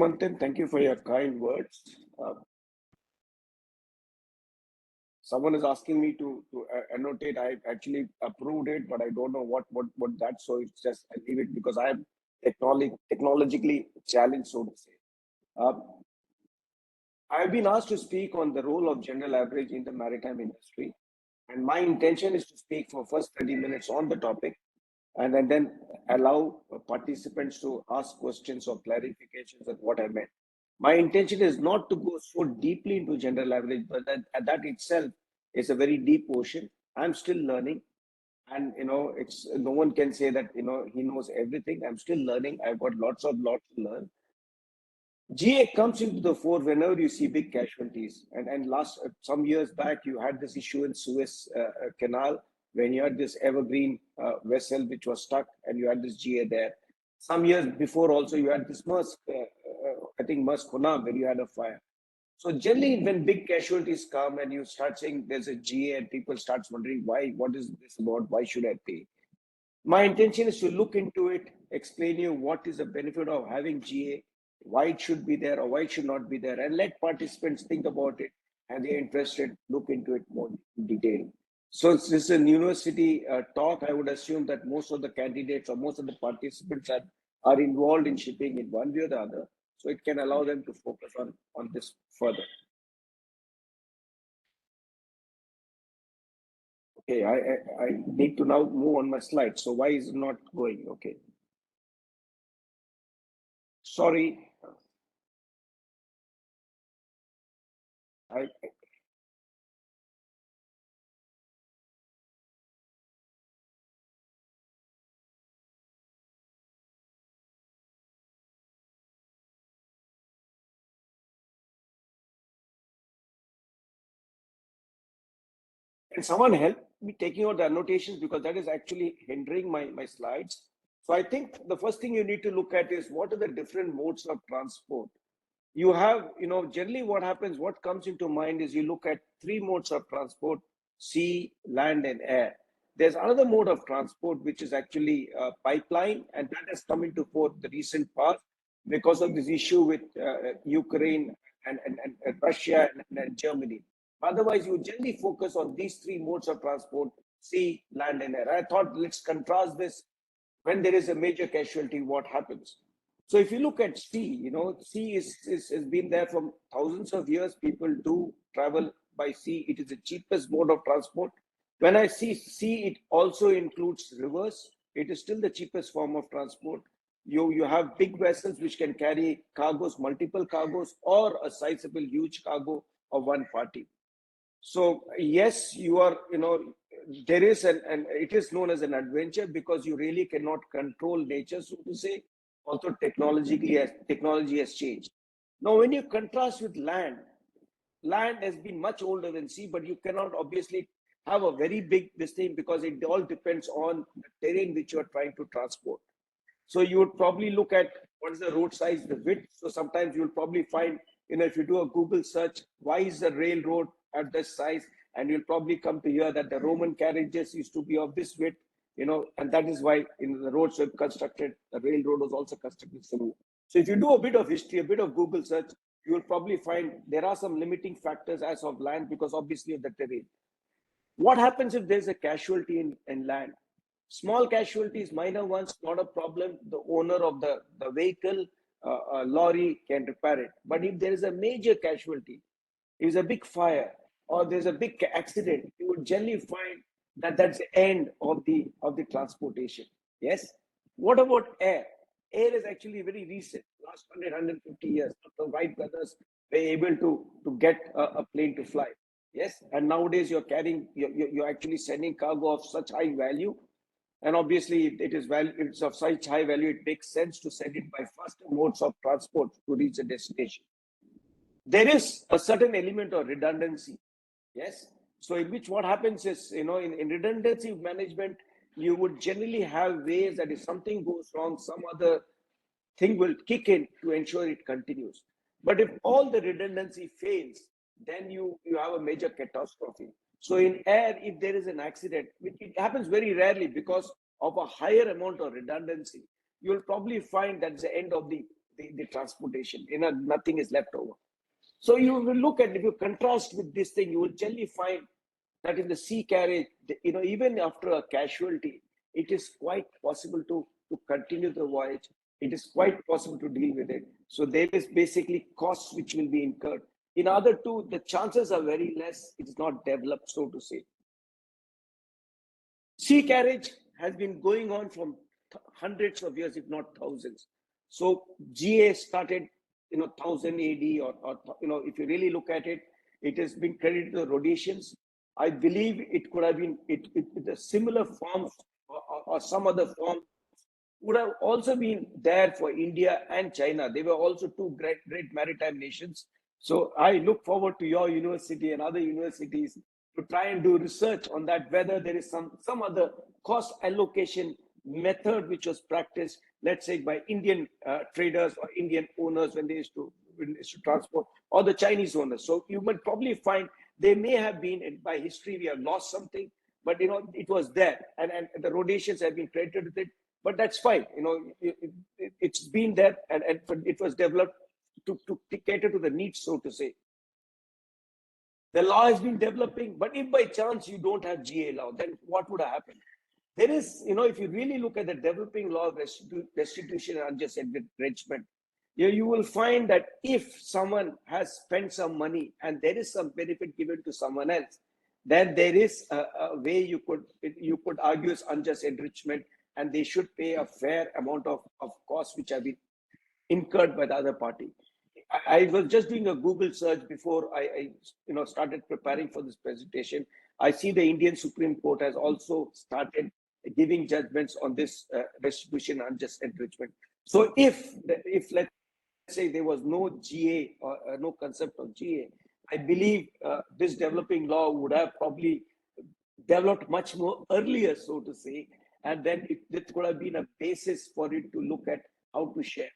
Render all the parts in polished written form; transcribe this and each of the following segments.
Manthan, thank you for your kind words. Someone is asking me to annotate. I actually approved it, but I don't know what that. So it's just I leave it because I am technologically challenged, so to say. Um, I've been asked to speak on the role of general average in the maritime industry, and my intention is to speak for first 30 minutes on the topic, and then allow participants to ask questions or clarifications of what I meant. My intention is not to go so deeply into general average, but that itself is a very deep ocean. I'm still learning, and it's no one can say that he knows everything. I'm still learning. I've got lots to learn. GA comes into the fore whenever you see big casualties. And last some years back, you had this issue in Suez Canal when you had this evergreen vessel which was stuck, and you had this GA there. Some years before, also you had this Maersk, I think Maersk Honam, where you had a fire. So generally, when big casualties come and you start saying there's a GA, and people start wondering why, what is this about? Why should I pay? My intention is to look into it, explain you what is the benefit of having GA, why it should be there or why it should not be there, and let participants think about it, and they're interested, look into it more in detail. So this is a university talk. I would assume that most of the candidates or most of the participants are involved in shipping in one way or the other. So it can allow them to focus on this further. Okay, I need to now move on my slide. So why is it not going? Okay. Sorry. I, Can someone help me taking out the annotations, because that is actually hindering my slides. So I think the first thing you need to look at is what are the different modes of transport. You have, generally what happens, what comes into mind is you look at three modes of transport: sea, land, and air. There's another mode of transport which is actually pipeline, and that has come into forth the recent past because of this issue with Ukraine and Russia and Germany. Otherwise, you generally focus on these three modes of transport: sea, land, and air. I thought let's contrast this. When there is a major casualty, what happens? So if you look at sea, sea has been there for thousands of years. People do travel by sea. It is the cheapest mode of transport. When I see sea, it also includes rivers. It is still the cheapest form of transport. You have big vessels which can carry cargoes, multiple cargoes, or a sizable huge cargo of one party. So yes, you are, there is and it is known as an adventure because you really cannot control nature, so to say. Also, technology has changed. Now, when you contrast with land, land has been much older than sea, but you cannot obviously have a very big this thing because it all depends on the terrain which you are trying to transport. So you would probably look at what is the road size, the width. So sometimes you'll probably find, if you do a Google search, why is the railroad at this size? And you'll probably come to hear that the Roman carriages used to be of this width, and that is why in the roads were constructed, the railroad was also constructed similar. So if you do a bit of history, a bit of Google search, you will probably find there are some limiting factors as of land because obviously of the terrain. What happens if there's a casualty in land? Small casualties, minor ones, not a problem. The owner of the vehicle, lorry can repair it. But if there is a major casualty, is a big fire or there's a big accident, you would generally find that that's the end of the transportation. Yes. What about air? Air is actually very recent, last 100, years. The Wright brothers were able to get a plane to fly. Yes, and nowadays you're actually sending cargo of such high value, and obviously it's of such high value. It makes sense to send it by faster modes of transport to reach the destination. There is a certain element of redundancy. Yes. So in which what happens is, in redundancy management, you would generally have ways that if something goes wrong, some other thing will kick in to ensure it continues. But if all the redundancy fails, then you have a major catastrophe. So in air, if there is an accident, which it happens very rarely because of a higher amount of redundancy, you'll probably find that's the end of the the transportation. Nothing is left over. So you will look at, if you contrast with this thing, you will generally find that in the sea carriage, even after a casualty, it is quite possible to continue the voyage. It is quite possible to deal with it. So there is basically costs which will be incurred. In other two, the chances are very less. It is not developed, so to say. Sea carriage has been going on from hundreds of years, if not thousands. So GA started, 1000 AD, or if you really look at it, it has been credited to the Rhodesians. I believe it could have been a similar form, or some other form would have also been there for India and China. They were also two great maritime nations. So I look forward to your university and other universities to try and do research on that, whether there is some other cost allocation method which was practiced, let's say by Indian traders or Indian owners when they used to transport, or the Chinese owners. So you might probably find they may have been, by history we have lost something, but it was there, and the Rhodesians have been credited with it. But that's fine. It's been there, and it was developed to cater to the needs, so to say. The law has been developing, but if by chance you don't have GA law, then what would have happened? There is, if you really look at the developing law of restitution and unjust enrichment, you will find that if someone has spent some money and there is some benefit given to someone else, then there is a way you could argue as unjust enrichment, and they should pay a fair amount of costs which have been incurred by the other party. I was just doing a Google search before I started preparing for this presentation. I see the Indian Supreme Court has also started giving judgments on this restitution and unjust enrichment. So if let's say there was no GA or no concept of GA, I believe this developing law would have probably developed much more earlier, so to say, and then it could have been a basis for it to look at how to share.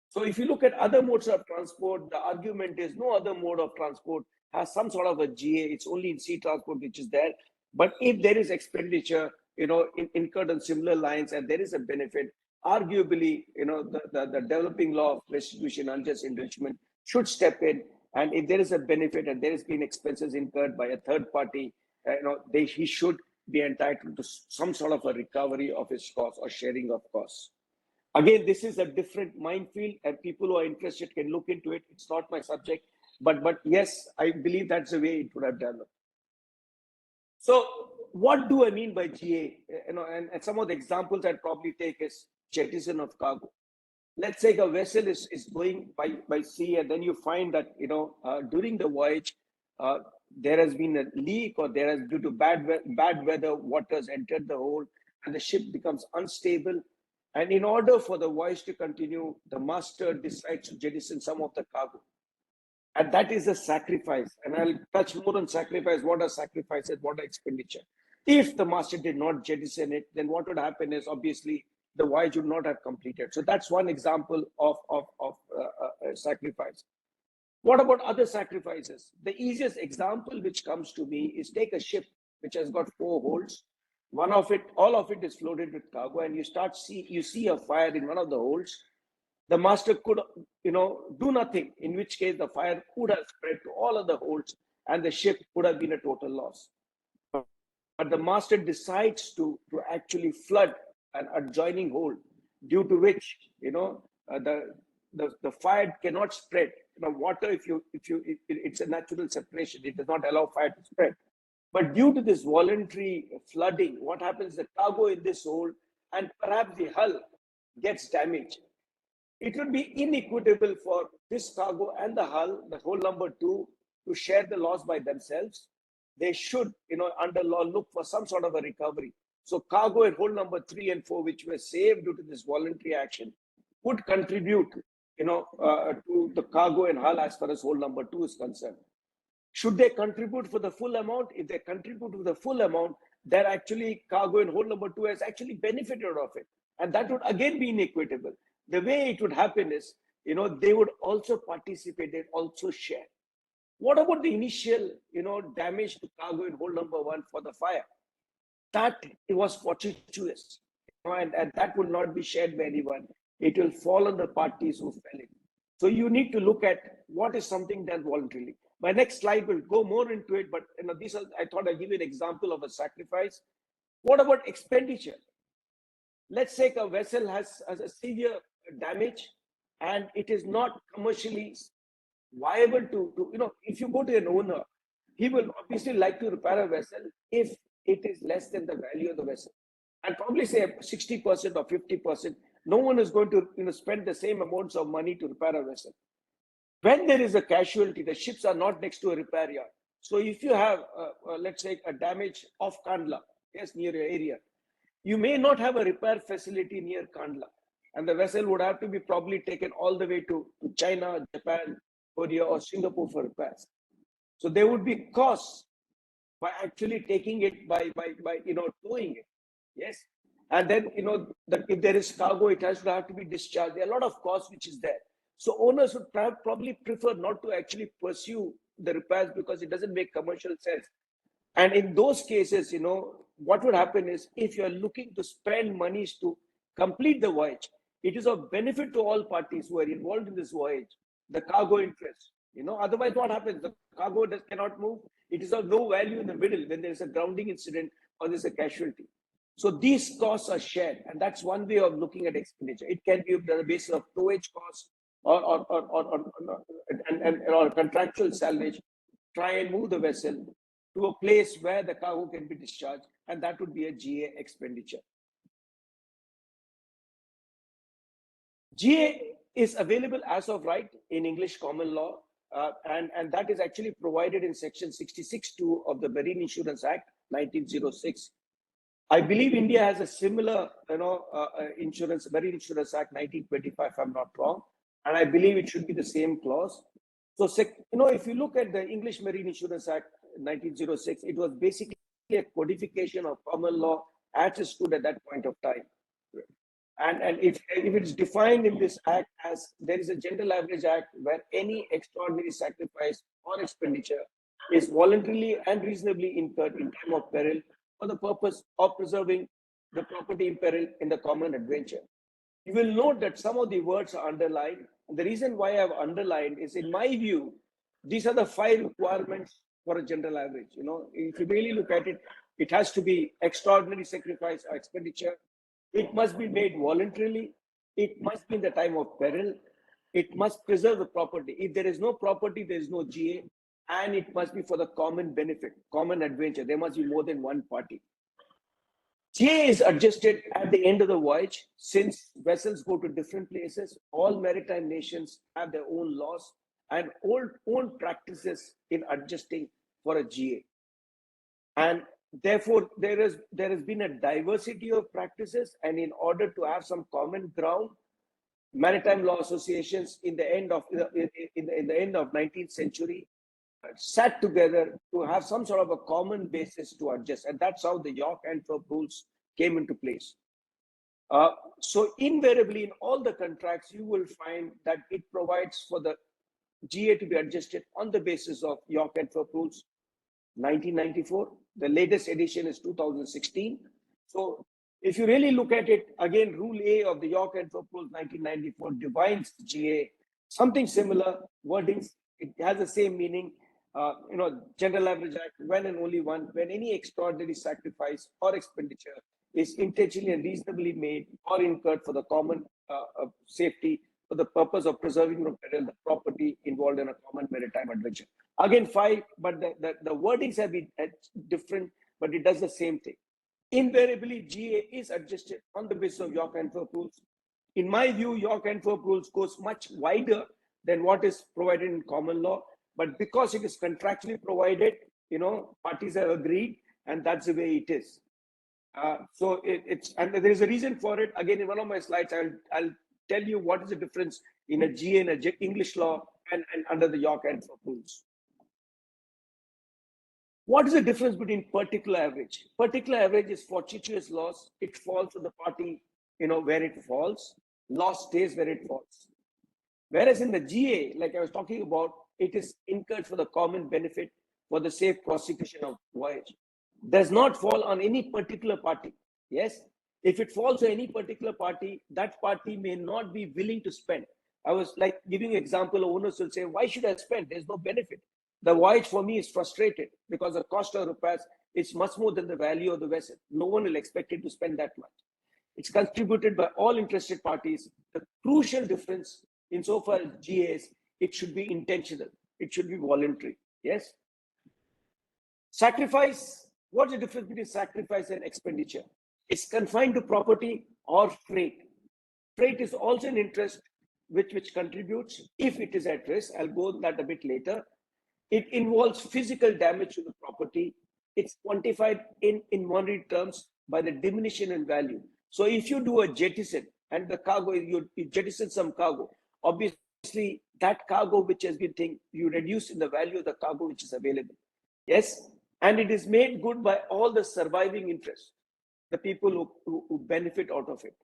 So if you look at other modes of transport, the argument is no other mode of transport has some sort of a GA. It's only in sea transport which is there. But if there is expenditure, incurred on similar lines, and there is a benefit, arguably, the developing law of restitution and unjust enrichment should step in. And if there is a benefit and there has been expenses incurred by a third party, he should be entitled to some sort of a recovery of his costs or sharing of costs. Again, this is a different minefield, and people who are interested can look into it. It's not my subject, but yes, I believe that's the way it would have developed. So what do I mean by GA? And some of the examples I'd probably take is jettison of cargo. Let's say a vessel is going by sea, and then you find that during the voyage there has been a leak, or there has, due to bad weather, water has entered the hold and the ship becomes unstable. And in order for the voyage to continue, the master decides to jettison some of the cargo. And that is a sacrifice. And I'll touch more on sacrifice. What are sacrifices? What are expenditure? If the master did not jettison it, then what would happen is, obviously, the voyage would not have completed. So that's one example of sacrifice. What about other sacrifices? The easiest example which comes to me is, take a ship which has got 4 holds. All of it is loaded with cargo, and you see a fire in one of the holds. The master could, do nothing, in which case the fire could have spread to all of the holds, and the ship would have been a total loss. But the master decides to actually flood an adjoining hold, due to which, the fire cannot spread. Water, it's a natural separation. It does not allow fire to spread. But due to this voluntary flooding, what happens? The cargo in this hold and perhaps the hull gets damaged. It would be inequitable for this cargo and the hull number 2, to share the loss by themselves. They should, under law, look for some sort of a recovery. So cargo in hold number 3 and 4, which were saved due to this voluntary action, would contribute, to the cargo and hull as far as hold number 2 is concerned. Should they contribute for the full amount? If they contribute to the full amount, then actually cargo in hold number 2 has actually benefited of it. And that would again be inequitable. The way it would happen is, they would also participate, they'd also share. What about the initial, damage to cargo in hold number 1 for the fire? That it was fortuitous, and that would not be shared by anyone. It will fall on the parties who fell in. So you need to look at what is something done voluntarily. My next slide will go more into it, but these are, I thought I'd give you an example of a sacrifice. What about expenditure? Let's say a vessel has a severe damage and it is not commercially viable if you go to an owner, he will obviously like to repair a vessel if it is less than the value of the vessel. And probably say 60% or 50%, no one is going to spend the same amounts of money to repair a vessel. When there is a casualty, the ships are not next to a repair yard. So if you have, let's say, a damage off Kandla, yes, near your area, you may not have a repair facility near Kandla. And the vessel would have to be probably taken all the way to China, Japan, Korea, or Singapore for repairs. So there would be costs by actually taking it by towing it. Yes. And then that if there is cargo, it has to have to be discharged. There are a lot of costs which is there. So owners would probably prefer not to actually pursue the repairs because it doesn't make commercial sense. And in those cases, what would happen is if you're looking to spend monies to complete the voyage, it is of benefit to all parties who are involved in this voyage, the cargo interest. Otherwise, what happens? The cargo cannot move. It is of no value in the middle when there is a grounding incident or there's a casualty. So these costs are shared, and that's one way of looking at expenditure. It can be on the basis of towage costs or contractual salvage. Try and move the vessel to a place where the cargo can be discharged, and that would be a GA expenditure. GA is available as of right in English common law, and that is actually provided in section 66(2) of the Marine Insurance Act 1906. I believe India has a similar, Marine Insurance Act 1925, if I'm not wrong, and I believe it should be the same clause. So, if you look at the English Marine Insurance Act 1906, it was basically a codification of common law as it stood at that point of time. And if it's defined in this act as there is a general average act where any extraordinary sacrifice or expenditure is voluntarily and reasonably incurred in time of peril for the purpose of preserving the property in peril in the common adventure. You will note that some of the words are underlined. And the reason why I've underlined is, in my view, these are the 5 requirements for a general average. If you really look at it, it has to be extraordinary sacrifice or expenditure. It must be made voluntarily. It must be in the time of peril. It must preserve the property. If there is no property, there is no GA. And it must be for the common benefit, common adventure. There must be more than one party. GA is adjusted at the end of the voyage. Since vessels go to different places, all maritime nations have their own laws and own practices in adjusting for a GA. And therefore, there has been a diversity of practices, and in order to have some common ground, maritime law associations in the end of 19th century sat together to have some sort of a common basis to adjust, and that's how the York-Antwerp rules came into place. So invariably, in all the contracts, you will find that it provides for the GA to be adjusted on the basis of York-Antwerp rules 1994. The latest edition is 2016. So if you really look at it, again, Rule A of the York-Antwerp Rules 1994 defines GA, something similar wordings. It has the same meaning. General Average Act, when and only one, when any extraordinary sacrifice or expenditure is intentionally and reasonably made or incurred for the common safety for the purpose of preserving the property involved in a common maritime adventure. Again, 5, but the wordings have been different, but it does the same thing. Invariably, GA is adjusted on the basis of York-Antwerp rules. In my view, York-Antwerp rules goes much wider than what is provided in common law, but because it is contractually provided, parties have agreed, and that's the way it is. So and there is a reason for it. Again, in one of my slides, I'll tell you what is the difference in a GA and a English law and under the York-Antwerp rules. What is the difference between particular average? Particular average is fortuitous loss. It falls to the party, where it falls. Loss stays where it falls. Whereas in the GA, like I was talking about, it is incurred for the common benefit for the safe prosecution of voyage. Does not fall on any particular party. Yes. If it falls on any particular party, that party may not be willing to spend. I was like giving an example. Owners will say, why should I spend? There's no benefit. The voyage for me is frustrated because the cost of repairs is much more than the value of the vessel. No one will expect it to spend that much. It's contributed by all interested parties. The crucial difference insofar as GAs, it should be intentional. It should be voluntary. Yes. Sacrifice. What's the difference between sacrifice and expenditure? It's confined to property or freight. Freight is also an interest which contributes if it is at risk. I'll go on that a bit later. It involves physical damage to the property. It's quantified in monetary terms by the diminution in value. So if you do a jettison and the cargo, you jettison some cargo, obviously that cargo which has been thing, you reduce in the value of the cargo which is available. Yes, and it is made good by all the surviving interests, the people who benefit out of it.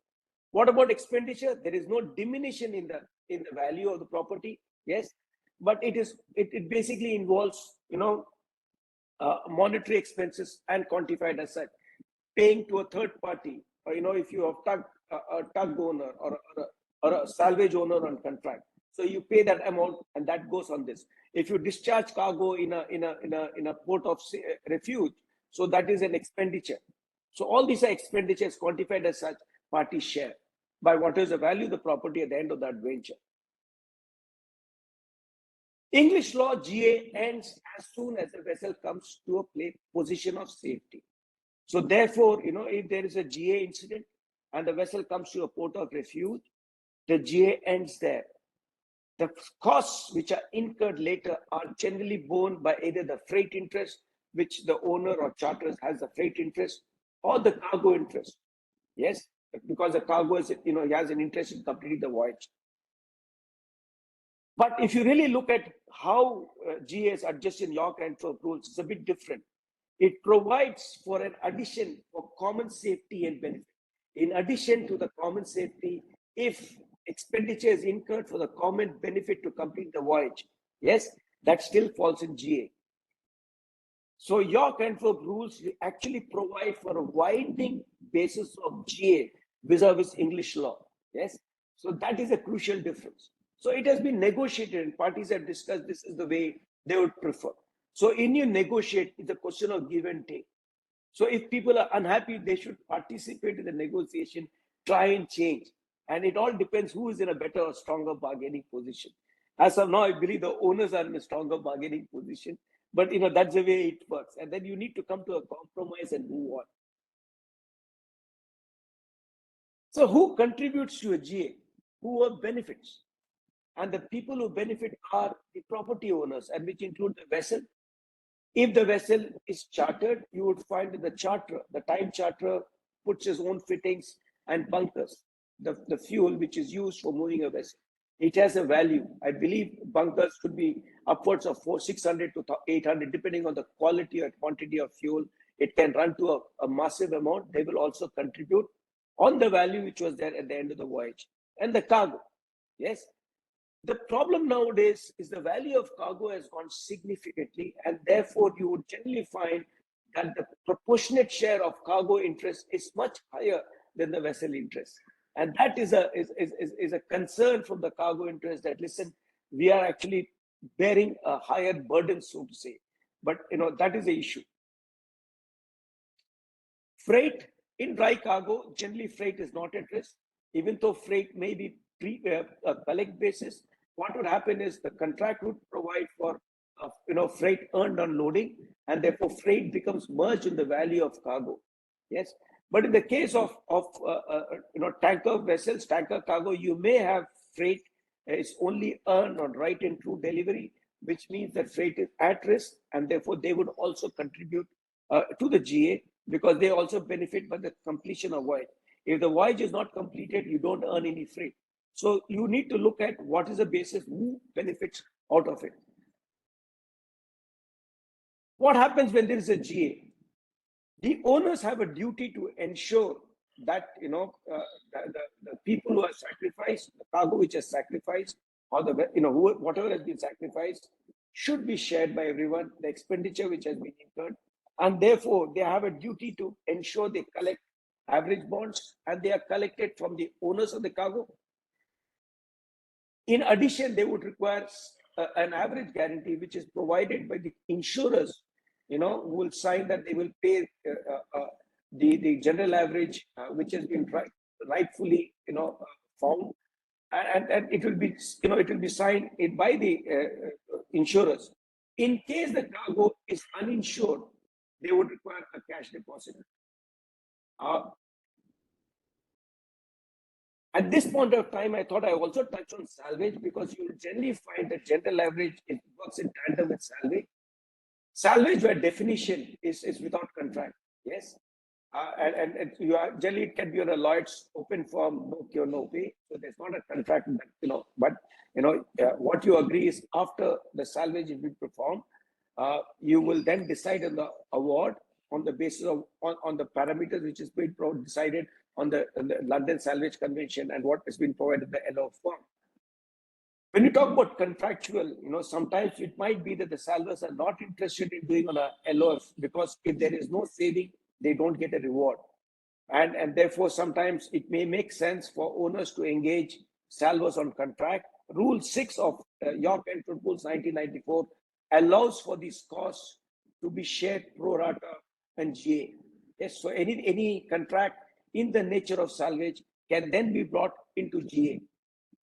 What about expenditure? There is no diminution in the value of the property. Yes, but it basically involves monetary expenses and quantified as such, paying to a third party. Or, if you have a tug owner or a salvage owner on contract, so you pay that amount and that goes on this. If you discharge cargo in a port of refuge, so that is an expenditure. So all these are expenditures quantified as such, parties share by what is the value of the property at the end of that venture. English law, GA ends as soon as the vessel comes to a position of safety. So therefore, if there is a GA incident and the vessel comes to a port of refuge, the GA ends there. The costs which are incurred later are generally borne by either the freight interest, which the owner or charterers has the freight interest, or the cargo interest. Yes, because the cargo is, he has an interest in completing the voyage. But if you really look at how GAs adjust in York and Antwerp rules, it's a bit different. It provides for an addition for common safety and benefit. In addition to the common safety, if expenditure is incurred for the common benefit to complete the voyage, yes, that still falls in GA. So York and Antwerp rules actually provide for a widening basis of GA vis-a-vis English law. Yes, so that is a crucial difference. So it has been negotiated and parties have discussed this is the way they would prefer. So in you negotiate, it's a question of give and take. So if people are unhappy, they should participate in the negotiation, try and change. And it all depends who is in a better or stronger bargaining position. As of now, I believe the owners are in a stronger bargaining position, but that's the way it works. And then you need to come to a compromise and move on. So who contributes to a GA? Who benefits? And the people who benefit are the property owners, and which include the vessel. If the vessel is chartered, you would find that the time charterer puts his own fittings and bunkers, the fuel which is used for moving a vessel. It has a value. I believe bunkers could be upwards of 600 to 800, depending on the quality or quantity of fuel. It can run to a massive amount. They will also contribute on the value which was there at the end of the voyage. And the cargo, yes. The problem nowadays is the value of cargo has gone significantly, and therefore you would generally find that the proportionate share of cargo interest is much higher than the vessel interest. And that is a concern from the cargo interest that, listen, we are actually bearing a higher burden, so to say. But that is the issue. Freight in dry cargo, generally freight is not at risk, even though freight may be collect basis. What would happen is the contract would provide for freight earned on loading, and therefore freight becomes merged in the value of cargo. Yes, but in the case of tanker vessels, tanker cargo, you may have freight is only earned on right and true delivery, which means that freight is at risk, and therefore they would also contribute to the GA because they also benefit by the completion of voyage. If the voyage is not completed, you don't earn any freight. So you need to look at what is the basis, who benefits out of it. What happens when there is a GA? The owners have a duty to ensure that the people who are sacrificed, the cargo which is sacrificed, or whatever has been sacrificed, should be shared by everyone. The expenditure which has been incurred, and therefore they have a duty to ensure they collect average bonds, and they are collected from the owners of the cargo. In addition, they would require an average guarantee, which is provided by the insurers, who will sign that they will pay the general average, which has been rightfully, found, and it will be, it will be signed by the insurers. In case the cargo is uninsured, they would require a cash deposit. Uh, At this point of time, I thought I also touch on salvage, because you will generally find that general average, it works in tandem with salvage. Salvage, by definition, is without contract. Yes. And you are generally, it can be on a Lloyd's open form, no cure, no pay. So there's not a contract, but what you agree is after the salvage is being performed, you will then decide on the award on the basis of on the parameters which is being decided on the London Salvage Convention and what has been provided in the LO form. When you talk about contractual, sometimes it might be that the salvors are not interested in doing on a LOF, because if there is no saving, they don't get a reward. And therefore, sometimes it may make sense for owners to engage salvors on contract. Rule 6 of York Enfield Rules 1994 allows for these costs to be shared pro rata and GA. Yes, so any contract in the nature of salvage can then be brought into GA.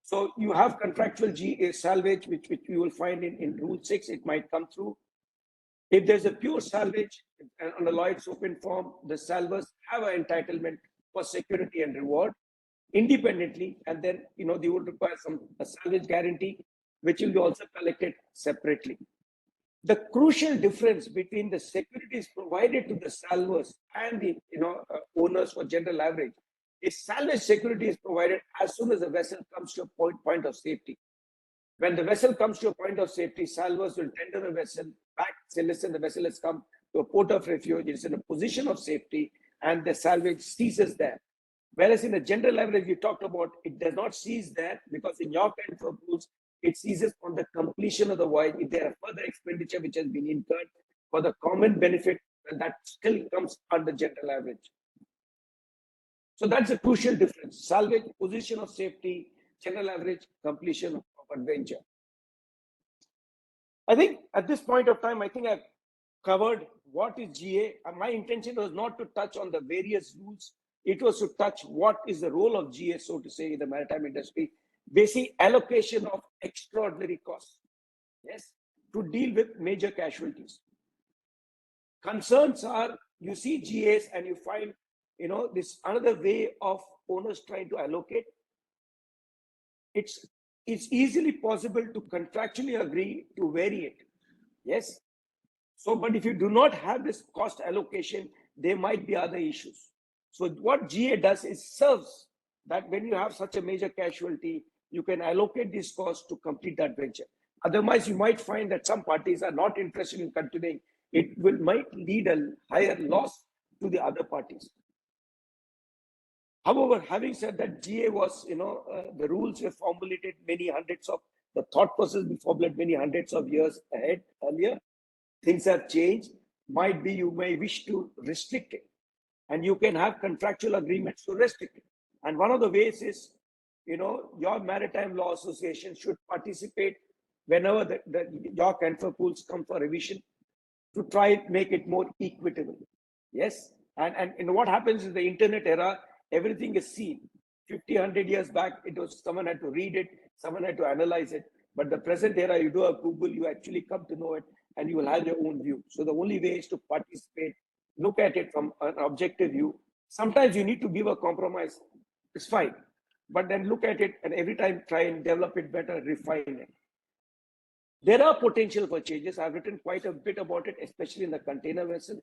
So you have contractual GA salvage, which you will find in Rule 6, it might come through. If there's a pure salvage on the Lloyd's open form, the salvors have an entitlement for security and reward independently, and then they would require a salvage guarantee, which will be also collected separately. The crucial difference between the securities provided to the salvors and the owners for general average is salvage security is provided as soon as the vessel comes to a point of safety. When the vessel comes to a point of safety, salvors will tender the vessel back, say, listen, the vessel has come to a port of refuge, it's in a position of safety, and the salvage ceases there. Whereas in the general average we talked about, it does not cease there, because in York Enfield rules, it ceases on the completion of the voyage. If there are further expenditure which has been incurred for the common benefit, then that still comes under general average. So that's a crucial difference. Salvage, position of safety, general average, completion of adventure. I think at this point of time, I think I've covered what is GA. My intention was not to touch on the various rules. It was to touch what is the role of GA, so to say, in the maritime industry. Basic allocation of extraordinary costs, yes, to deal with major casualties. Concerns are, you see GAs and you find, this another way of owners trying to allocate. It's easily possible to contractually agree to vary it, yes. So, but if you do not have this cost allocation, there might be other issues. So what GA does is serves that when you have such a major casualty, you can allocate these costs to complete that venture. Otherwise, you might find that some parties are not interested in continuing. It might lead a higher loss to the other parties. However, having said that, GA was, the rules were formulated the thought process was formulated many hundreds of years earlier. Things have changed. Might be you may wish to restrict it, and you can have contractual agreements to restrict it. And one of the ways is, your Maritime Law Association should participate whenever the York Enfield rules come for revision, to try and make it more equitable. Yes. And what happens in the internet era, everything is seen. 50, 100 years back, someone had to read it, someone had to analyze it. But the present era, you do a Google, you actually come to know it, and you will have your own view. So the only way is to participate, look at it from an objective view. Sometimes you need to give a compromise. It's fine. But then look at it and every time try and develop it better, refine it. There are potential for changes. I've written quite a bit about it, especially in the container vessels.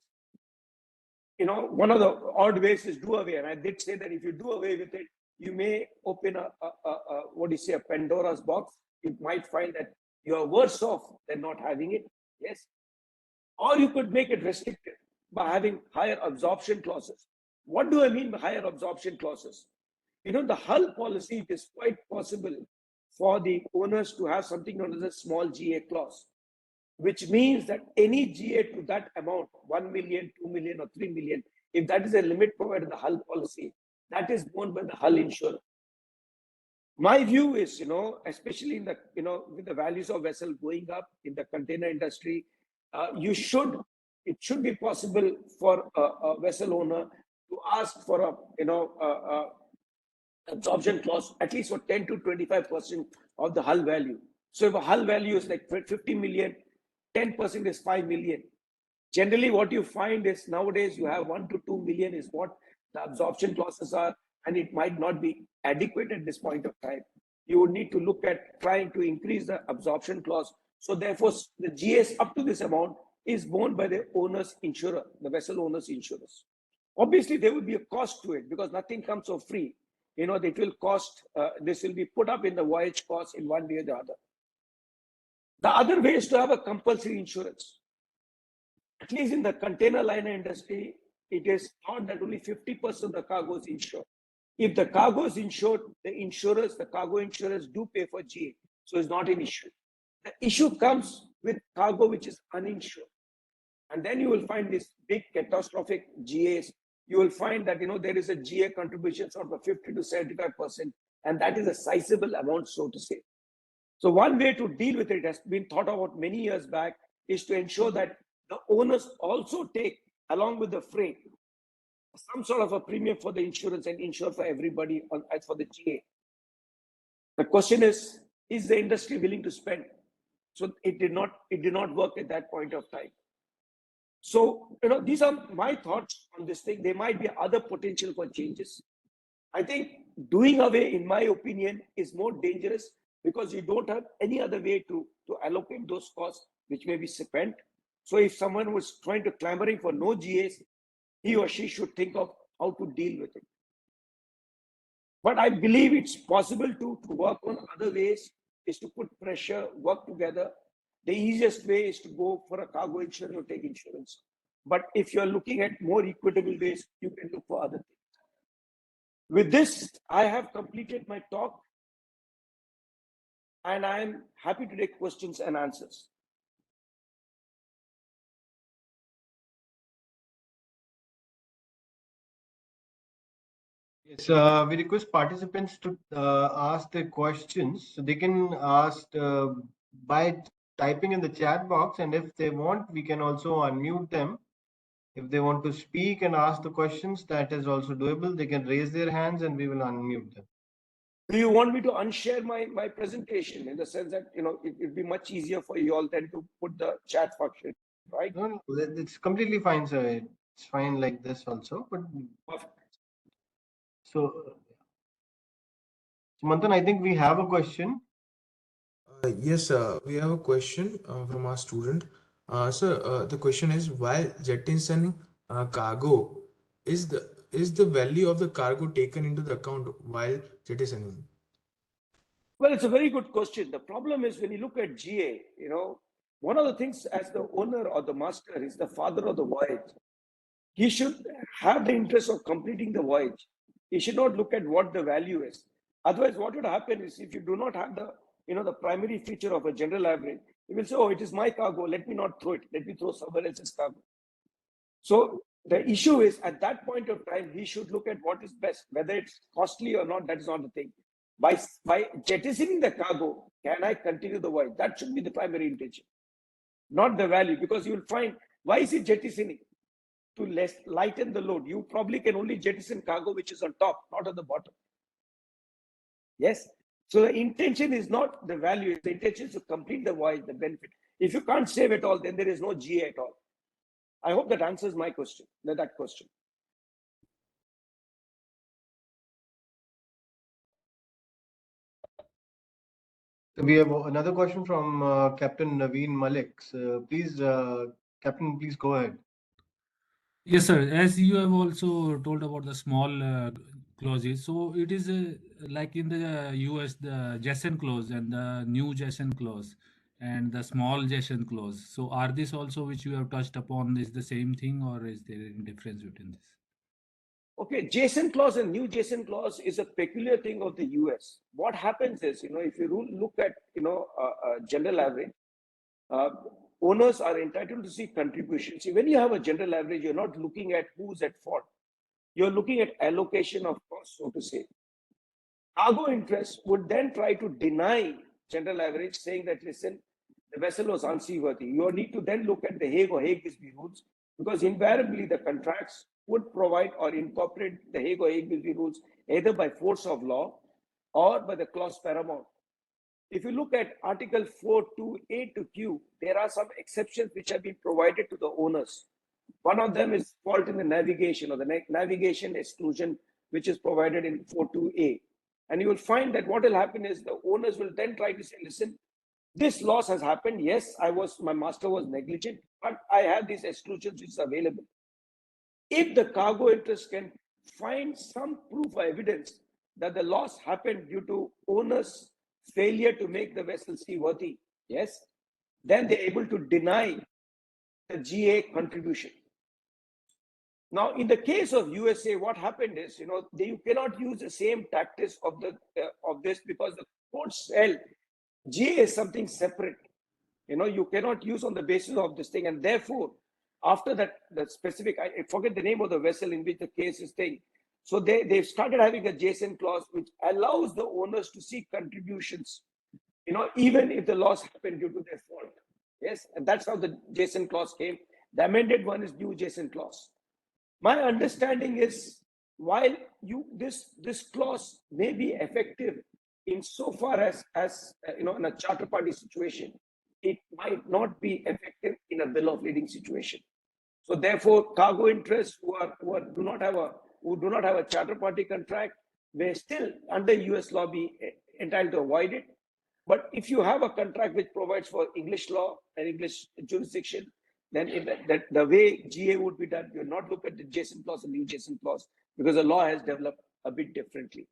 One of the odd ways is do away. And I did say that if you do away with it, you may open a Pandora's box. You might find that you are worse off than not having it. Yes. Or you could make it restricted by having higher absorption clauses. What do I mean by higher absorption clauses? The hull policy, it is quite possible for the owners to have something known as a small GA clause, which means that any GA to that amount, 1 million, 2 million, or 3 million, if that is a limit provided in the hull policy, that is borne by the hull insurer. My view is, especially in the, with the values of vessel going up in the container industry, it should be possible for a vessel owner to ask for a, absorption clause at least for 10 to 25% of the hull value. So if a hull value is like 50 million, 10% is 5 million. Generally, what you find is nowadays you have 1 to 2 million is what the absorption clauses are, and it might not be adequate at this point of time. You would need to look at trying to increase the absorption clause. So therefore, the GS up to this amount is borne by the owner's insurer, the vessel owner's insurers. Obviously, there will be a cost to it because nothing comes for free. It will cost, this will be put up in the voyage cost in one way or the other. The other way is to have a compulsory insurance. At least in the container liner industry, it is thought that only 50% of the cargo is insured. If the cargo is insured, the cargo insurers do pay for GA. So it's not an issue. The issue comes with cargo which is uninsured. And then you will find these big catastrophic GAs. You will find that there is a GA contribution sort of 50 to 75%, and that is a sizable amount, so to say. So one way to deal with it has been thought about many years back is to ensure that the owners also take, along with the freight, some sort of a premium for the insurance and insure for everybody as for the GA. The question is the industry willing to spend? So it did not work at that point of time. So, these are my thoughts on this thing. There might be other potential for changes. I think doing away, in my opinion, is more dangerous because you don't have any other way to allocate those costs, which may be spent. So if someone was trying to clamoring for no GAs, he or she should think of how to deal with it. But I believe it's possible to work on other ways, is to put pressure, work together. The easiest way is to go for a cargo insurance or take insurance. But if you're looking at more equitable ways, you can look for other things. With this, I have completed my talk, and I am happy to take questions and answers. Yes, we request participants to ask their questions. So they can ask by typing in the chat box, and if they want, we can also unmute them. If they want to speak and ask the questions, that is also doable. They can raise their hands and we will unmute them. Do you want me to unshare my presentation in the sense that, it would be much easier for you all than to put the chat function, right? No, it's completely fine, sir. It's fine like this also. But so, Manthan, I think we have a question. Yes, we have a question from our student. Sir, the question is, while jettisoning cargo, is the value of the cargo taken into the account while jettisoning? Well, it's a very good question. The problem is when you look at GA, one of the things as the owner or the master is the father of the voyage. He should have the interest of completing the voyage. He should not look at what the value is. Otherwise, what would happen is if you do not have the primary feature of a general average, you will say, oh, it is my cargo. Let me not throw it. Let me throw someone else's cargo. So the issue is at that point of time, he should look at what is best, whether it's costly or not. That is not the thing. By jettisoning the cargo, can I continue the voyage? That should be the primary intention, not the value, because you will find, why is he jettisoning? To lighten the load. You probably can only jettison cargo which is on top, not on the bottom. Yes. So the intention is not the value. The intention is to complete the voyage, the benefit. If you can't save at all, then there is no GA at all. I hope that answers my question. That question. We have another question from Captain Naveen Malik. Please, Captain, please go ahead. Yes, sir. As you have also told about the small clauses, so it is like in the US, the Jason clause and the new Jason clause and the small Jason clause. So are this also which you have touched upon is the same thing, or is there any difference between this? Okay, Jason clause and new Jason clause is a peculiar thing of the US. What happens is, if you look at, general average, owners are entitled to see contributions. See, when you have a general average, you're not looking at who's at fault. You're looking at allocation of costs, so to say. Cargo interests would then try to deny general average, saying that, listen, the vessel was unseaworthy. You need to then look at the Hague or Hague-Bisbee rules, because invariably the contracts would provide or incorporate the Hague or Hague-Bisbee rules either by force of law or by the clause paramount. If you look at Article 4.2a to Q, there are some exceptions which have been provided to the owners. One of them is fault in the navigation or the navigation exclusion, which is provided in 4.2a. And you will find that what will happen is the owners will then try to say, listen, this loss has happened. Yes, my master was negligent, but I have these exclusions which is available. If the cargo interest can find some proof or evidence that the loss happened due to owner's failure to make the vessel seaworthy, yes, then they're able to deny the GA contribution. Now, in the case of USA, what happened is, you cannot use the same tactics of this, because the courts held GA is something separate. You cannot use on the basis of this thing, and therefore, after that, the specific, I forget the name of the vessel in which the case is thing. So they've started having a JSON clause which allows the owners to seek contributions, even if the loss happened due to their fault. Yes, and that's how the JSON clause came. The amended one is new JSON clause. My understanding is, while this clause may be effective insofar as in a charter party situation, it might not be effective in a bill of lading situation. So therefore, cargo interests who do not have a charter party contract may still, under US law, be entitled to avoid it. But if you have a contract which provides for English law and English jurisdiction, then the way GA would be done, you not look at the JSON clause and new JSON clause, because the law has developed a bit differently.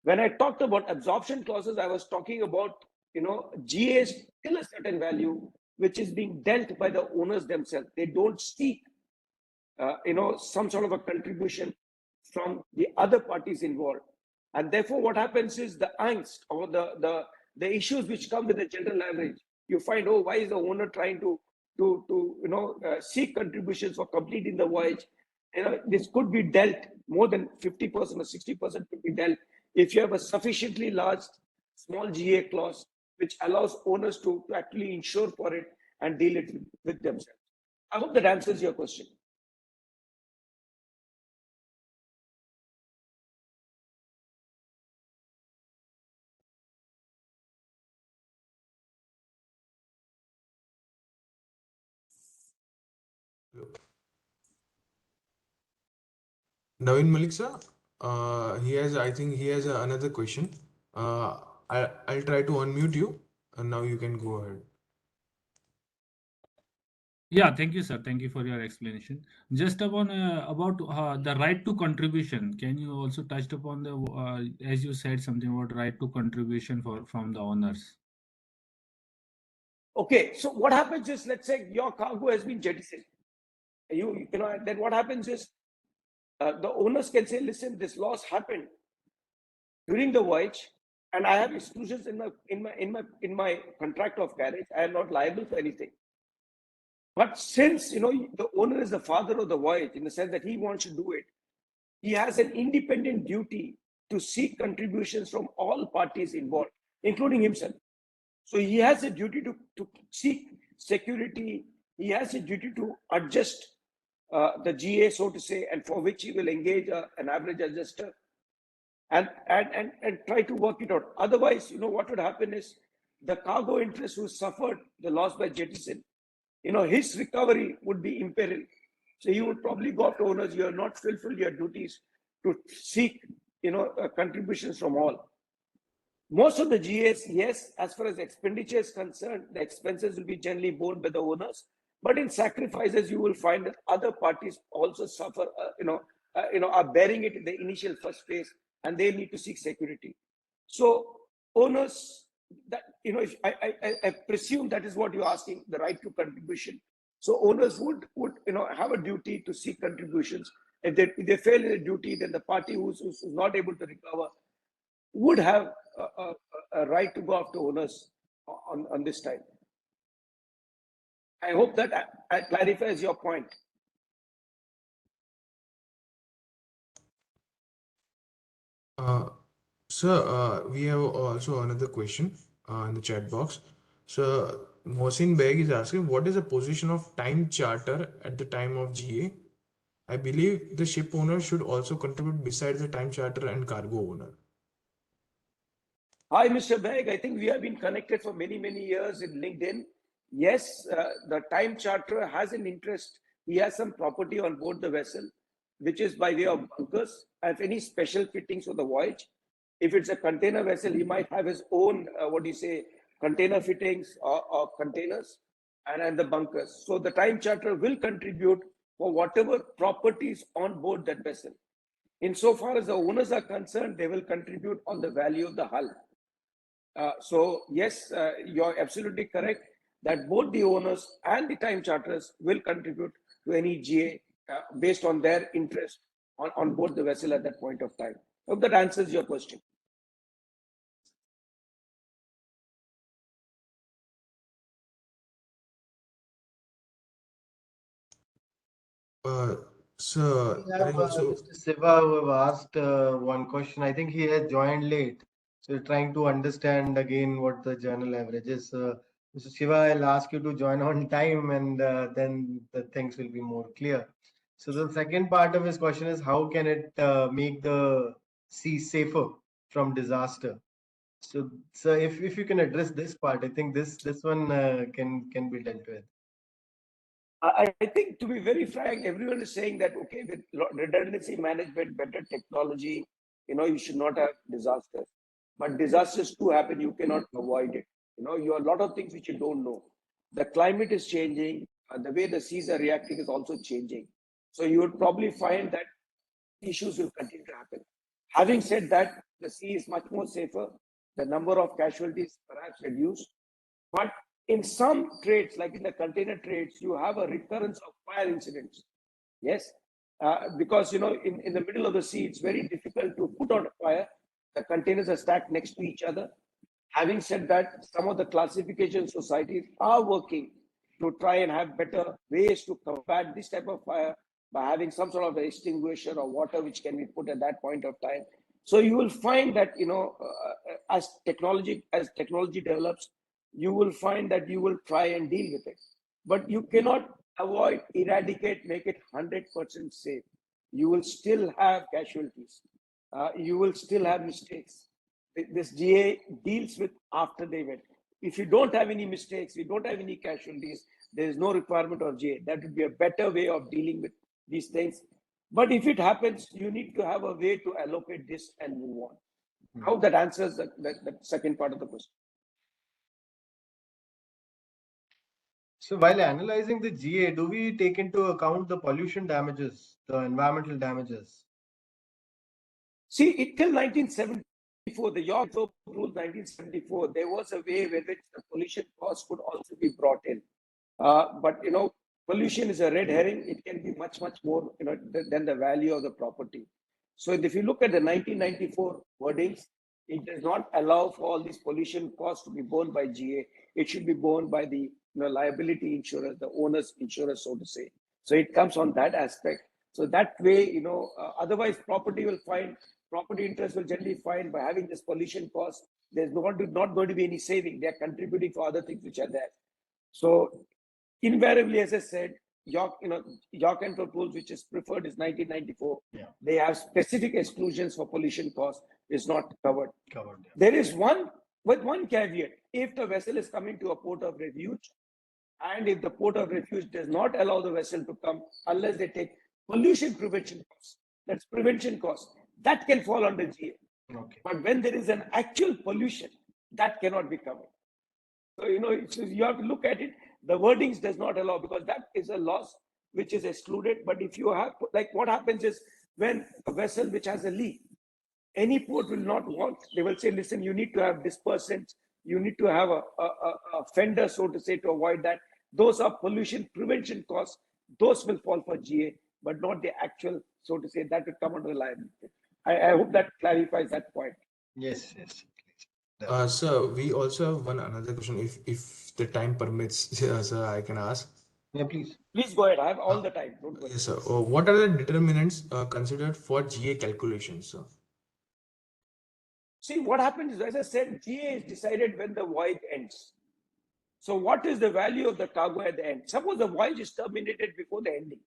When I talked about absorption clauses, I was talking about, GA is still a certain value which is being dealt by the owners themselves. They don't seek, some sort of a contribution from the other parties involved. And therefore, what happens is the angst or the issues which come with the general average. You find, why is the owner trying to seek contributions for completing the voyage? This could be dealt, more than 50% or 60% could be dealt if you have a sufficiently large small GA clause which allows owners to actually insure for it and deal it with themselves. I hope that answers your question. Naveen Malik sir, I think he has another question. I'll try to unmute you, and now you can go ahead. Yeah, thank you, sir. Thank you for your explanation. Just about the right to contribution. Can you also touch upon the as you said something about right to contribution from the owners? Okay, so what happens is, let's say your cargo has been jettisoned. Then what happens is the owners can say, listen, this loss happened during the voyage, and I have exclusions in my contract of carriage. I am not liable for anything. But since the owner is the father of the voyage, in the sense that he wants to do it, he has an independent duty to seek contributions from all parties involved, including himself. So he has a duty to seek security. He has a duty to adjust the GA, so to say, and for which he will engage an average adjuster and try to work it out. Otherwise, what would happen is the cargo interest who suffered the loss by jettison, his recovery would be imperiled. So he would probably go to owners, you have not fulfilled your duties to seek, contributions from all. Most of the GAs, yes, as far as expenditure is concerned, the expenses will be generally borne by the owners. But in sacrifices, you will find that other parties also suffer, are bearing it in the initial first phase, and they need to seek security. So owners, that if I presume that is what you're asking, the right to contribution. So owners would have a duty to seek contributions. If they fail in the duty, then the party who's not able to recover would have a right to go after owners on this time. I hope that clarifies your point. So, we have also another question in the chat box. So, Mohsin Beg is asking, what is the position of time charter at the time of GA? I believe the ship owner should also contribute besides the time charter and cargo owner. Hi, Mr. Beg. I think we have been connected for many, many years in LinkedIn. Yes, the time charterer has an interest. He has some property on board the vessel, which is by way of bunkers and any special fittings for the voyage. If it's a container vessel, he might have his own, container fittings or containers and the bunkers. So the time charterer will contribute for whatever properties on board that vessel. Insofar as the owners are concerned, they will contribute on the value of the hull. So yes, you're absolutely correct that both the owners and the time charterers will contribute to any GA based on their interest on board the vessel at that point of time. Hope that answers your question. Uh, so We there have is also Mr. Siva who have asked one question. I think he has joined late. So we're trying to understand again what the journal average is. Mr. Siva, I'll ask you to join on time and then the things will be more clear. So the second part of his question is how can it make the sea safer from disaster? So if you can address this part, I think this one can be dealt with. I think, to be very frank, everyone is saying that, okay, with redundancy management, better technology, you should not have disasters. But disasters do happen. You cannot avoid it. You have a lot of things which you don't know. The climate is changing. The way the seas are reacting is also changing. So you would probably find that issues will continue to happen. Having said that, the sea is much more safer. The number of casualties perhaps reduced. But in some trades, like in the container trades, you have a recurrence of fire incidents. Yes, because in the middle of the sea, it's very difficult to put out a fire. The containers are stacked next to each other. Having said that, some of the classification societies are working to try and have better ways to combat this type of fire by having some sort of extinguisher or water which can be put at that point of time. So you will find that as technology develops, you will find that you will try and deal with it, but you cannot avoid, eradicate, make it 100% safe. You will still have casualties. You will still have mistakes. This GA deals with after the event. If you don't have any mistakes, you don't have any casualties, there is no requirement of GA. That would be a better way of dealing with these things. But if it happens, you need to have a way to allocate this and move on. I hope that answers the second part of the question. So while analyzing the GA, do we take into account the pollution damages, the environmental damages? See, till 1974, the York Rule 1974, there was a way with which the pollution cost could also be brought in. But pollution is a red herring. It can be much, much more than the value of the property. So if you look at the 1994 wordings, it does not allow for all these pollution costs to be borne by GA. It should be borne by the liability insurer, the owner's insurer, so to say. So it comes on that aspect. So that way, otherwise property interest will generally find by having this pollution cost, there's not going to be any saving. They're contributing for other things which are there. So invariably, as I said, York Enfield rules, which is preferred, is 1994. Yeah. They have specific exclusions for pollution cost. Is not covered. Yeah. There is one caveat. If the vessel is coming to a port of refuge, and if the port of refuge does not allow the vessel to come unless they take pollution prevention costs, that's prevention cost, that can fall under GA. Okay. But when there is an actual pollution, that cannot be covered. So you have to look at it. The wordings does not allow, because that is a loss which is excluded. But if you have, like, what happens is, when a vessel which has a leak, any port will not want. They will say, listen, you need to have dispersants, you need to have a fender, so to say, to avoid that. Those are pollution prevention costs. Those will fall for GA, but not the actual, so to say, that will come under the liability. I hope that clarifies that point. Yes. So we also have another question, if the time permits, sir, I can ask. Yeah, please. Please go ahead. I have all the time. Don't worry. Yes, sir. What are the determinants considered for GA calculations, sir? See, what happens is, as I said, GA is decided when the voyage ends. So what is the value of the cargo at the end? Suppose the voyage is terminated before the ending.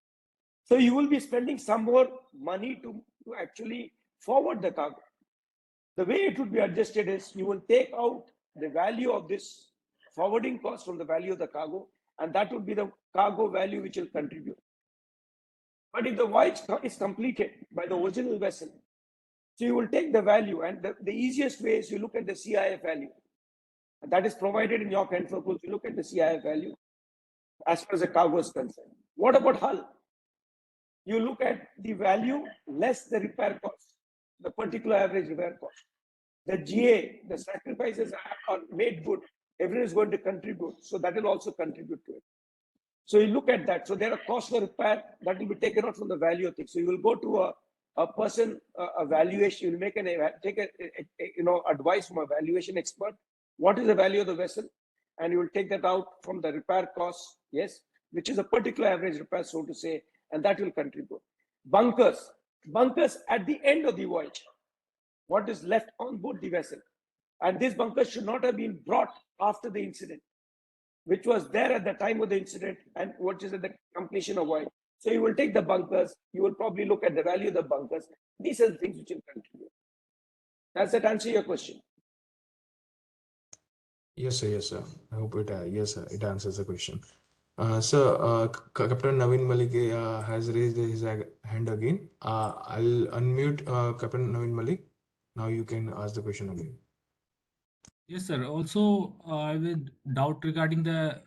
So you will be spending some more money to actually forward the cargo. The way it would be adjusted is you will take out the value of this forwarding cost from the value of the cargo, and that would be the cargo value which will contribute. But if the voyage is completed by the original vessel, so you will take the value, and the easiest way is you look at the CIF value. And that is provided in your control rules. You look at the CIF value as far as the cargo is concerned. What about hull? You look at the value less the repair cost, the particular average repair cost. The GA, the sacrifices are made good. Everyone is going to contribute. So that will also contribute to it. So you look at that. So there are costs for repair that will be taken out from the value of things. So you will go to a person, a valuation, you will make take advice from a valuation expert. What is the value of the vessel? And you will take that out from the repair costs, yes, which is a particular average repair, so to say, and that will contribute. Bunkers at the end of the voyage, what is left on board the vessel. And this bunker should not have been brought after the incident, which was there at the time of the incident and what is at the completion of voyage. So you will take the bunkers, you will probably look at the value of the bunkers. These are the things which will contribute. Does that answer your question? Yes, sir. Yes, sir. I hope it. Yes, sir. It answers the question. Sir, Captain Naveen Malik has raised his hand again. I'll unmute Captain Naveen Malik. Now you can ask the question again. Yes, sir. Also, I would doubt regarding the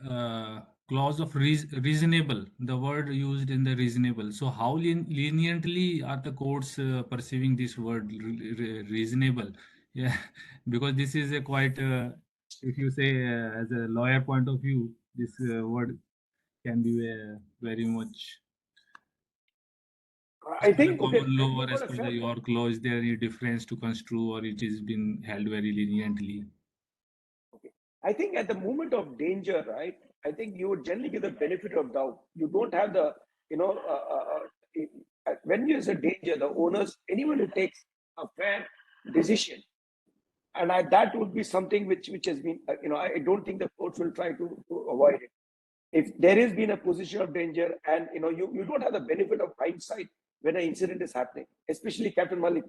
clause of reasonable, the word used in the reasonable. So, how leniently are the courts perceiving this word reasonable? Yeah, because this is a quite, if you say as a lawyer point of view, this word can be very much. I think, common okay, law or you've as got a per fair the York law, is there any difference to construe or it is been held very leniently? I think at the moment of danger, right, I think you would generally give the benefit of doubt. You don't have the, when there's a danger, the owners, anyone who takes a fair decision, and that would be something which has been, I don't think the courts will try to avoid it. If there has been a position of danger and, you don't have the benefit of hindsight when an incident is happening, especially Captain Malik,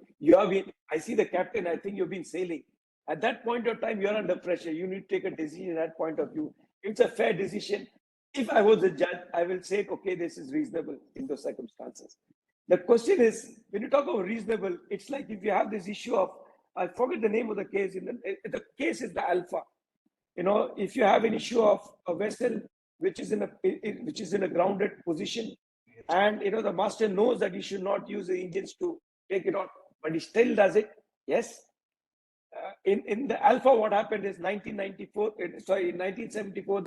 I see the captain, I think you've been sailing. At that point of time, you're under pressure. You need to take a decision in that point of view. It's a fair decision. If I was a judge, I will say, okay, this is reasonable in those circumstances. The question is, when you talk about reasonable, it's like if you have this issue of, I forget the name of the case. The case is the Alpha. If you have an issue of a vessel which is in a grounded position, and the master knows that he should not use the engines to take it out, but he still does it. Yes. In the Alpha, what happened is 1974,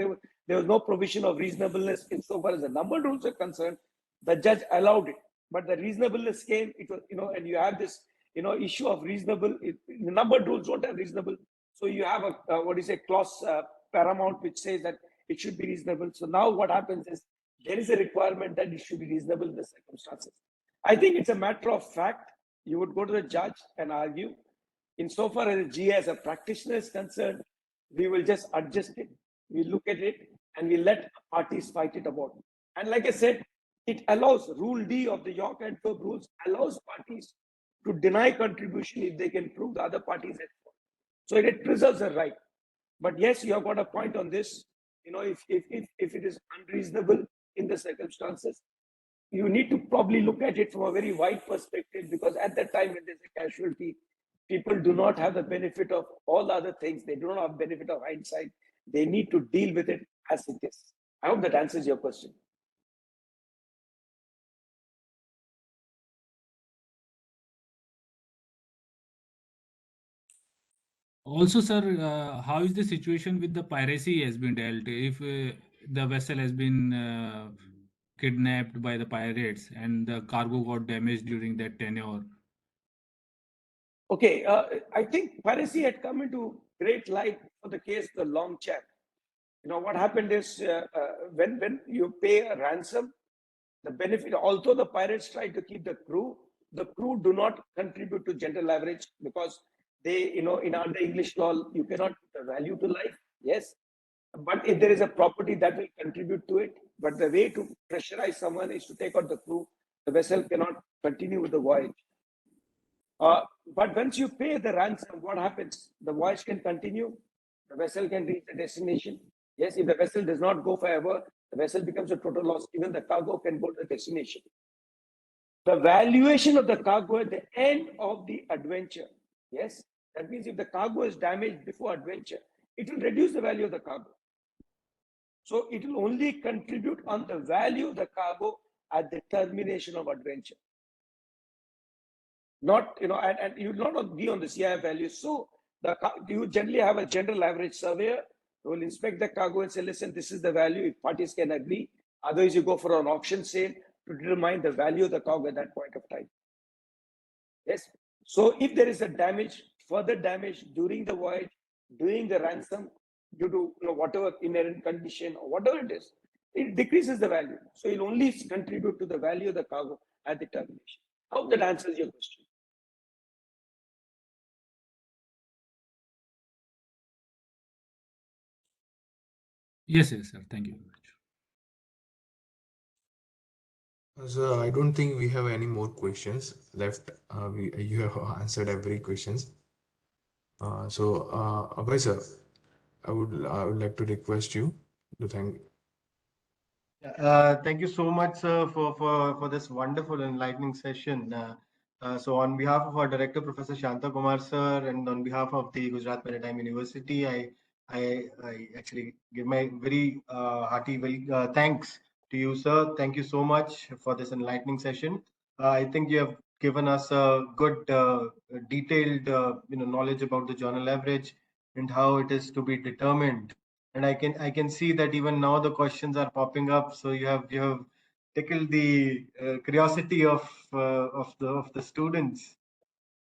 there was no provision of reasonableness insofar as the number rules are concerned. The judge allowed it, but the reasonableness came. It was, and you have this, issue of reasonable. The number rules don't have reasonable, so you have a clause paramount which says that it should be reasonable. So now what happens is there is a requirement that it should be reasonable in the circumstances. I think it's a matter of fact. You would go to the judge and argue. Insofar as the GA as a practitioner is concerned, we will just adjust it. We look at it and we let parties fight it about. And like I said, it allows Rule D of the York and Thorpe rules allows parties to deny contribution if they can prove the other parties at fault. So it preserves a right. But yes, you have got a point on this. If it is unreasonable in the circumstances, you need to probably look at it from a very wide perspective, because at that time when there's a casualty, people do not have the benefit of all other things. They do not have benefit of hindsight. They need to deal with it as it is. I hope that answers your question. Also, sir, how is the situation with the piracy has been dealt? If the vessel has been kidnapped by the pirates and the cargo got damaged during that tenure? Okay, I think piracy had come into great light for the case the Long Chat. What happened is when you pay a ransom, the benefit, although the pirates try to keep the crew do not contribute to general average because they, in under English law, you cannot put a value to life. Yes. But if there is a property that will contribute to it, but the way to pressurize someone is to take out the crew. The vessel cannot continue with the voyage. But once you pay the ransom, what happens? The voyage can continue. The vessel can reach the destination. Yes, if the vessel does not go forever, the vessel becomes a total loss. Even the cargo can go to the destination. The valuation of the cargo at the end of the adventure. Yes, that means if the cargo is damaged before adventure, it will reduce the value of the cargo. So it will only contribute on the value of the cargo at the termination of adventure. Not, and you will not be on the CIF value. So you generally have a general average surveyor who will inspect the cargo and say, listen, this is the value if parties can agree. Otherwise, you go for an auction sale to determine the value of the cargo at that point of time. Yes. So if there is a damage, further damage during the voyage, during the ransom, due to whatever inherent condition or whatever it is, it decreases the value. So it will only contribute to the value of the cargo at the termination. I hope that answers your question. Yes, yes, sir. Thank you very much. So I don't think we have any more questions left. You have answered every questions. Abhay sir, I would like to request you to thank. Thank you so much, sir, for this wonderful enlightening session. So on behalf of our director, Professor Shanta Kumar, sir, and on behalf of the Gujarat Maritime University, I actually give my very hearty thanks to you, sir. Thank you so much for this enlightening session. I think you have given us a good, detailed, knowledge about the journal average and how it is to be determined. And I can see that even now the questions are popping up. So you have tickled the curiosity of the students.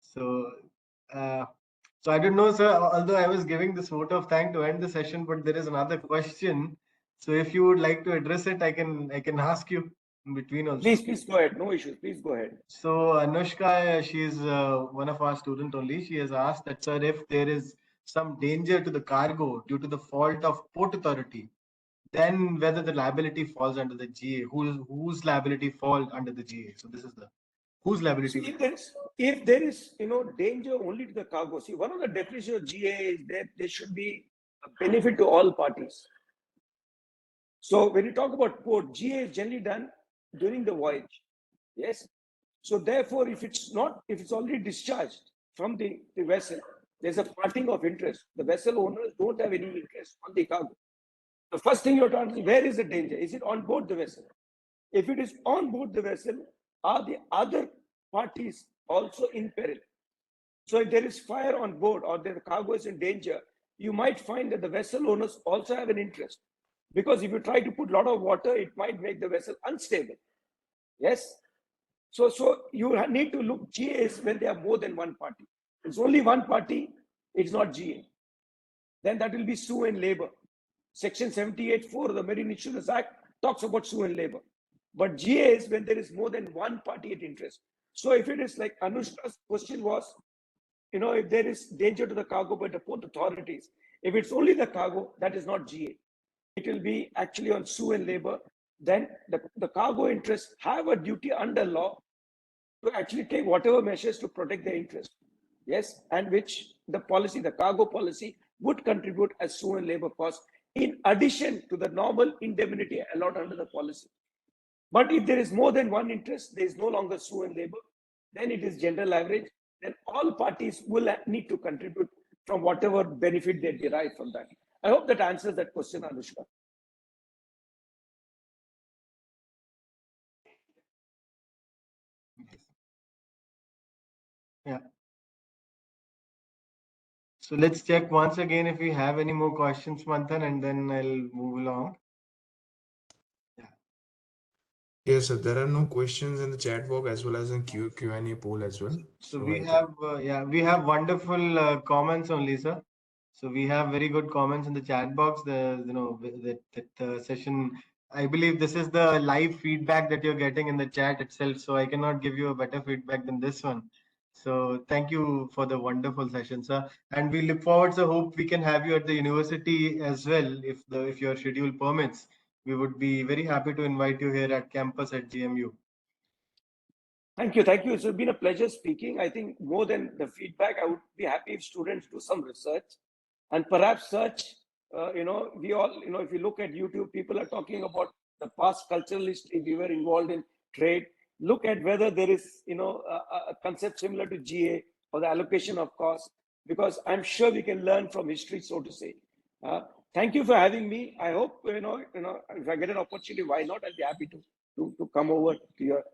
So uh, so I don't know, sir. Although I was giving this vote of thanks to end the session, but there is another question. So if you would like to address it, I can ask you in between also. Please go ahead. No issues. Please go ahead. So Anushka, she is one of our student only. She has asked that, sir, if there is some danger to the cargo due to the fault of port authority, then whether the liability falls under the GA, whose liability fall under the GA. So this is the whose liability. See, if there is danger only to the cargo. See, one of the definitions of GA is that there should be a benefit to all parties. So when you talk about port, GA is generally done during the voyage. Yes. So therefore, if it's already discharged from the vessel, there's a parting of interest. The vessel owners don't have any interest on the cargo. The first thing you have to understand, where is the danger? Is it on board the vessel? If it is on board the vessel, are the other parties also in peril? So if there is fire on board or the cargo is in danger, you might find that the vessel owners also have an interest. Because if you try to put a lot of water, it might make the vessel unstable. Yes. So you need to look GAs when there are more than one party. If it's only one party, it's not GA. Then that will be sue and labor. Section 78(4) of the Marine Insurance Act talks about sue and labor. But GA is when there is more than one party at interest. So if it is like Anushka's question was, if there is danger to the cargo by the port authorities, if it's only the cargo, that is not GA. It will be actually on sue and labor. Then the cargo interests have a duty under law to actually take whatever measures to protect their interest. Yes, and which the cargo policy would contribute as sue and labor costs in addition to the normal indemnity allowed under the policy. But if there is more than one interest, there is no longer sue and labor, then it is general average, then all parties will need to contribute from whatever benefit they derive from that. I hope that answers that question, Anushka. Yeah. So let's check once again if we have any more questions, Manthan, and then I'll move along. Yes, sir. There are no questions in the chat box as well as in Q&A poll as well. So we have wonderful comments only, sir. So we have very good comments in the chat box. That session. I believe this is the live feedback that you're getting in the chat itself. So I cannot give you a better feedback than this one. So thank you for the wonderful session, sir. And we look forward. So hope we can have you at the university as well, if your schedule permits. We would be very happy to invite you here at campus at GMU. Thank you. Thank you. It's been a pleasure speaking. I think more than the feedback, I would be happy if students do some research and perhaps search. We all, if you look at YouTube, people are talking about the past cultural history. We were involved in trade. Look at whether there is, a concept similar to GA or the allocation of cost, because I'm sure we can learn from history, so to say. Thank you for having me. I hope, if I get an opportunity, why not? I'll be happy to come over to your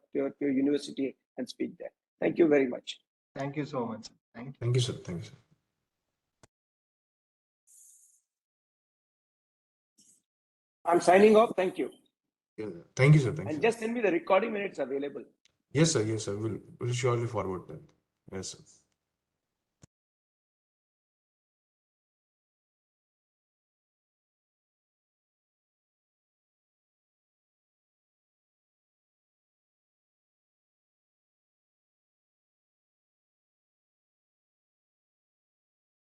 university and speak there. Thank you very much. Thank you so much. Thank you. Thank you, sir. Thank you, sir. I'm signing off. Thank you. Yeah, thank you, sir. Thank And you. just send me the recording when it's available. Yes, sir. Yes, sir. We'll surely forward that. Yes, sir.